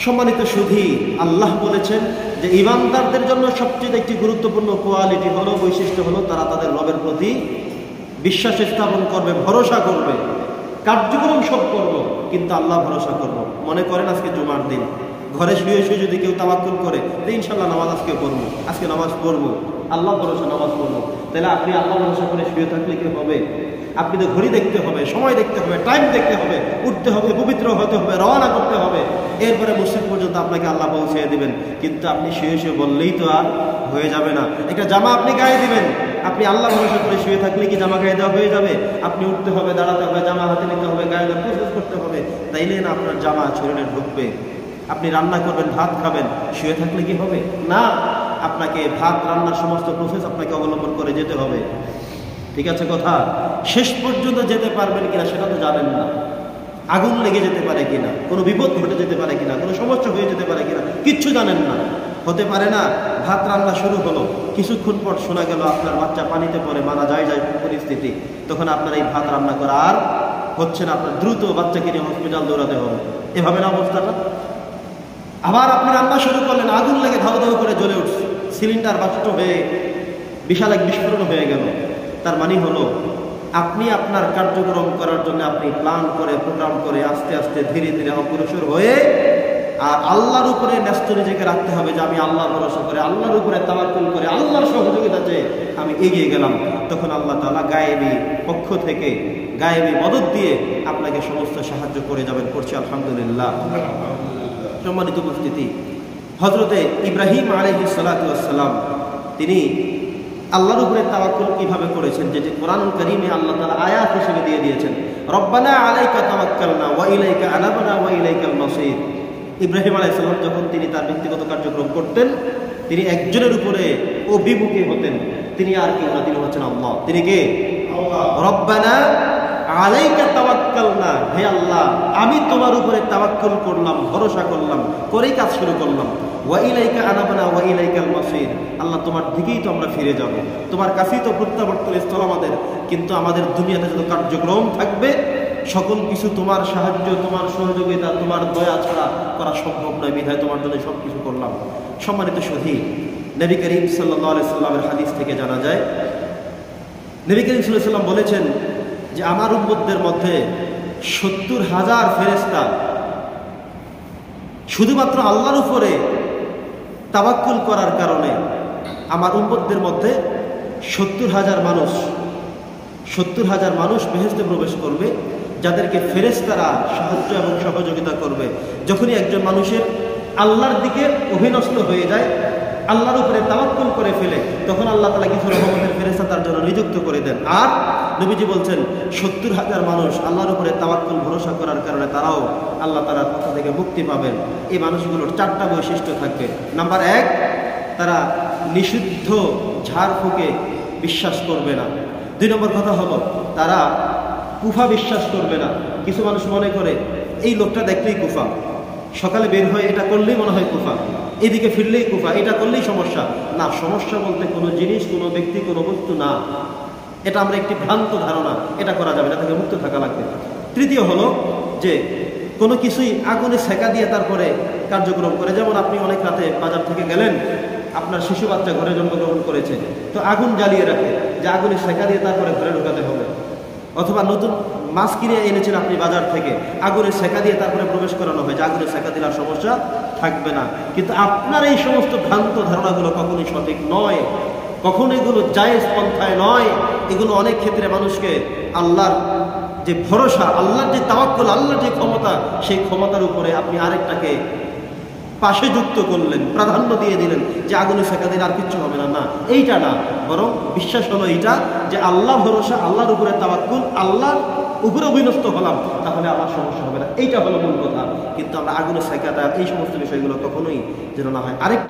সম্মানিত সুধী, আল্লাহ বলেছেন যে ঈমানদারদের জন্য সবচেয়ে একটি গুরুত্বপূর্ণ কোয়ালিটি হলো, বৈশিষ্ট্য হলো, তারা তাদের রবের প্রতি বিশ্বাস স্থাপন করবে, ভরসা করবে। কার্যক্রম সব করব, কিন্তু আল্লাহ ভরসা করব। মনে করেন আজকে জুমার দিন, ঘরে শুয়ে শুয়ে যদি কেউ তাওয়াক্কুল করে যে ইনশাল্লাহ নামাজ আজকে পড়বো, আজকে নামাজ পড়বো, আল্লাহ ভরসা নামাজ পড়বো, তাহলে আপনি আল্লাহ ভরসা করে শুয়ে থাকলে কি হবে? আপনি তো ঘড়ি দেখতে হবে, সময় দেখতে হবে, টাইম দেখতে হবে, উঠতে হবে, পবিত্র হতে হবে, রওনা করতে হবে, এরপরে মসজিদ পর্যন্ত আপনাকে আল্লাহ পৌঁছে দিবেন। কিন্তু আপনি শুয়ে শুয়ে বললেই তো আর হয়ে যাবে না। একটা জামা আপনি গায়ে দিবেন, আপনি আল্লাহ ভরসা করে শুয়ে থাকলে কি জামা গায়ে দেওয়া হয়ে যাবে? আপনি উঠতে হবে, দাঁড়াতে হবে, জামা হাতে নিতে হবে, গায়ে প্রসেস করতে হবে, তাইলে না আপনার জামা শরীরে ঢুকবে। আপনি রান্না করবেন, ভাত খাবেন, শুয়ে থাকলে কি হবে? না, আপনাকে ভাত রান্নার সমস্ত প্রসেস আপনাকে অবলম্বন করে যেতে হবে। ঠিক আছে কথা? শেষ পর্যন্ত যেতে পারবেন কিনা সেটা তো জানেন না। আগুন লেগে যেতে পারে কিনা, কোনো বিপদ ঘটে যেতে পারে কিনা, কোনো সমস্যা হয়ে যেতে পারে কিনা, কিচ্ছু জানেন না। হতে পারে না ভাত রান্না শুরু হলো, কিছুক্ষণ পর শোনা গেল আপনার বাচ্চা পানিতে পড়ে মারা যায় পরিস্থিতি, তখন আপনার এই ভাত রান্না করা আর হচ্ছে না, আপনার দ্রুত বাচ্চাকে নিয়ে হসপিটাল দৌড়াতে হবে। এভাবে না অবস্থাটা? আবার আপনি রান্না শুরু করলেন, আগুন লেগে ধাউ ধাউ করে জ্বলে উঠছে, সিলিন্ডার বাষ্ট হয়ে বিশাল এক বিস্ফোরণ হয়ে গেল। তার মানে হলো আপনি আপনার কার্যক্রম করার জন্য আপনি প্ল্যান করে, প্রোগ্রাম করে, আস্তে আস্তে ধীরে ধীরে অগ্রসর হয়ে আর আল্লাহর উপরে ন্যস্ত নিজেকে রাখতে হবে যে আমি আল্লাহ ভরসা করে, আল্লাহর উপরে তাওয়াক্কুল করে, আল্লাহর সহযোগিতাতে আমি এগিয়ে গেলাম। তখন আল্লাহ তাআলা গায়েবী পক্ষ থেকে গায়েবী মদদ দিয়ে আপনাকে সমস্ত সাহায্য করে যাবেন। করছি আলহামদুলিল্লাহ। সম্মানিত উপস্থিতি, হযরতে ইব্রাহিম আলাইহিস সালাতু ওয়াস সালাম তিনি আল্লাহর উপরে তাওয়াক্কুল কিভাবে করেছেন, যেটি কোরআনুল কারীমে আল্লাহ তাআলা আয়াত হিসেবে দিয়ে দিয়েছেন। রব্বানা আলাইকা তাওয়াক্কালনা ওয়া ইলাইকা আনাবনা ওয়া ইলাইকাল মাসির। ইব্রাহিম আলাইহিস সালাম যখন তিনি তার ব্যক্তিগত কার্যক্রম করতেন, তিনি একজনের উপরে অভিমুখী হতেন। তিনি আর কেউ না, তিনি হচ্ছেন আল্লাহ। তিনি কে? আল্লাহ। রব্বানা আলাইকা তাওয়াক্কালনা, হে আল্লাহ আমি তোমার উপরে তাওয়াক্কুল করলাম, ভরসা করলাম, করেই কাজ শুরু করলাম। ওয়া ইলাইকা আনাবনা ওয়া ইলাইকাল মাসির, আল্লাহ তোমার দিকেই তো আমরা ফিরে যাব, তোমার কাছেই তো প্রত্যাবর্তন স্থল আমাদের। কিন্তু আমাদের দুনিয়াতে যত কার্যক্রম থাকবে সকল কিছু তোমার সাহায্য, তোমার সহযোগিতা, তোমার দয়া ছাড়া করা সম্ভব নয়, বিধায় তোমার জন্য সব কিছু করলাম। সম্মানিত সুধী, নবী করিম সাল্লাল্লাহু আলাইহি সাল্লামের হাদিস থেকে জানা যায়, নবী করিম সাল্লাল্লাহু আলাইহি সাল্লাম বলেছেন যে আমার উম্মতদের মধ্যে ৭০,০০০ ফেরেশতা শুধুমাত্র আল্লাহর উপরে তাওয়াক্কুল করার কারণে আমার উম্মতদের মধ্যে ৭০,০০০ মানুষ বেহেশতে প্রবেশ করবে, যাদেরকে ফেরেশতারা সাহায্য এবং সহযোগিতা করবে। যখনই একজন মানুষের আল্লাহর দিকে অভিনষ্ট হয়ে যায়, আল্লাহর উপরে তাওয়াক্কুল করে ফেলে, তখন আল্লাহ তাআলা কিছু রহমতের ফেরেশতা তার জন্য নিযুক্ত করে দেন। আর নবীজি বলছেন ৭০,০০০ মানুষ আল্লাহর উপরে তাওয়াক্কুল ভরসা করার কারণে তারাও আল্লাহ তাআলার পক্ষ থেকে মুক্তি পাবেন। এই মানুষগুলোর 4টা বৈশিষ্ট্য থাকবে। নাম্বার 1, তারা নিষিদ্ধ ঝাড়ফুঁকে বিশ্বাস করবে না। 2 নম্বর কথা হলো তারা কুফা বিশ্বাস করবে না। কিছু মানুষ মনে করে এই লোকটা দেখলেই কুফা, সকালে বের হয়ে এটা করলেই মনে হয় কুফা, এদিকে ফিরলেই কুফা, এটা করলেই সমস্যা। না, সমস্যা বলতে কোনো জিনিস, কোনো ব্যক্তি, কোনো বস্তু না। এটা আমরা একটি ভ্রান্ত ধারণা, এটা করা যাবে না, থেকে মুক্ত থাকা লাগবে। 3য় হলো যে কোনো কিছুই আগুনে সেকা দিয়ে তারপরে কার্যক্রম করে। যেমন আপনি অনেক রাতে বাজার থেকে গেলেন, আপনার শিশু বাচ্চা ঘরে জন্মগ্রহণ করেছে, তো আগুন জ্বালিয়ে রাখে যে আগুনে সেকা দিয়ে তারপরে ঘরে ঢোকাতে হবে। অথবা নতুন মাছ কিনে এনেছেন আপনি বাজার থেকে, আগুনে সেকা দিয়ে তারপরে প্রবেশ করানো হয় যে আগুনে সেকা দিলে আর সমস্যা থাকবে না। কিন্তু আপনার এই সমস্ত ভ্রান্ত ধারণাগুলো কখনোই সঠিক নয়, কখনো এগুলো জায়েজ পন্থায় নয়। এগুলো অনেক ক্ষেত্রে মানুষকে আল্লাহর যে ভরসা, আল্লাহর যে তাওয়াক্কুল, আল্লাহর যে ক্ষমতা, সেই ক্ষমতার উপরে আপনি আরেকটাকে পাশে যুক্ত করলেন, প্রাধান্য দিয়ে দিলেন যে আগুনে সেকা দিলে আর কিচ্ছু হবে না। না, এইটা না, বরং বিশ্বাস হলো এইটা যে আল্লাহ ভরসা, আল্লাহর উপরে তাওয়াক্কুল, আল্লাহর উপরে অবিনস্ত হলাম, তাহলে আমার সমস্যা হবে না। এইটা হলো মূল কথা। কিন্তু আমরা আগুনে সেকা দেওয়া এই সমস্ত বিষয়গুলো কখনোই যেন না হয়। আরেক